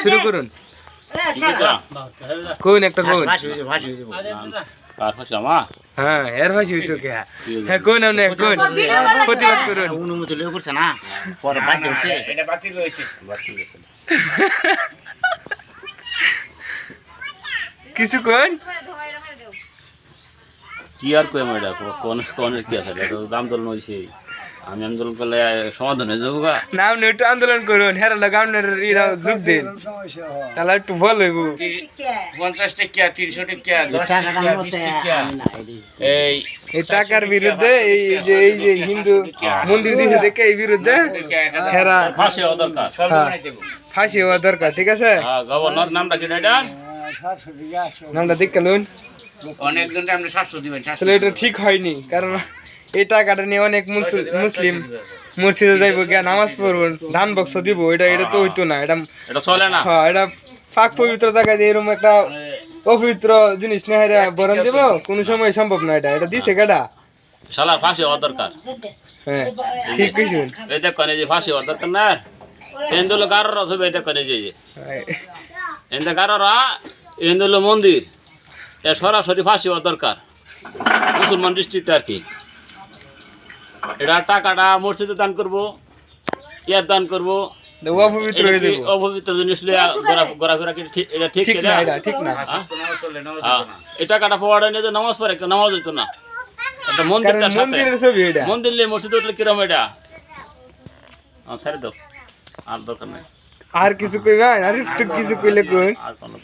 শুরু করুন কোন একটা কোন আর ফাঁসি আমা হ্যাঁ এর ভাষী হইতো কে হ্যাঁ কোন আপনি কোন প্রতিবাদ করুন অনুমতি লয়ে করছে না পরে বাদ হচ্ছে এটা বাতিল হয়েছে বাকি গেছে কিছু কোন কি আর কই মেডা কোন কোন কি আছে এটা আন্দোলন হইছে আমি আন্দোলন করলে সমাধান হয়ে যাবো গা না আপনি একটু আন্দোলন করুন হেরা লোক আপনার এরা যোগ দিন তাহলে একটু ভালো হইব 50 টাকা 300 টাকা 10 টাকা 20 টাকা এই এই টাকার বিরুদ্ধে এই যে হিন্দু মন্দির দিছে দেখে এই বিরুদ্ধে হেরা ফাঁসি হওয়া দরকার সব বানাই দেব ফাঁসি হওয়া দরকার ঠিক আছে হ্যাঁ গভর্নর নামটা কি এটা নামটা দেখে লুন অনেকজনকে আপনি 700 দিবেন 700 তাহলে এটা ঠিক হয়নি কারণ এই টাকাটা নিয়ে অনেক মুসলিম মসজিদে যাইবো গিয়া নামাজ পড়বো ধান বক্স দিব এটা তো হইতো না এটা এটা চলে না হ্যাঁ এটা পাক পবিত্র জায়গায় দিয়ে এরকম একটা অপবিত্র জিনিস না হেরা বরণ দিব কোনো সময় সম্ভব না এটা দিছে কেডা শালার ফাঁসি হওয়া দরকার হ্যাঁ ঠিক কিছু এই দেখ কোনে যে ফাঁসি হওয়া দরকার না এন্দুলো গারর আছে এটা কোনে যে এন্দা গাররা এন্দুলো মন্দির এ সরাসরি ফাঁসি হওয়া দরকার মুসলমান দৃষ্টিতে আর কি এটা টাকাটা মসজিদে দান করবো ইয়ার দান করবো অপবিত্র হয়ে যাবো অপবিত্র জিনিস ঘোরাফেরা কি এটা ঠিক ঠিক না এটা ঠিক না এই টাকাটা পাওয়াটা নিয়ে যে নামাজ পড়ে নামাজ হইতো না একটা মন্দির কারণ মন্দিরের ছবি এটা মন্দির নিয়ে মসজিদ উঠলে কিরম এটা ছেড়ে দাও আর দরকার নাই আর কিছু কইবা আর একটু কিছু কইলে কই আর কোনো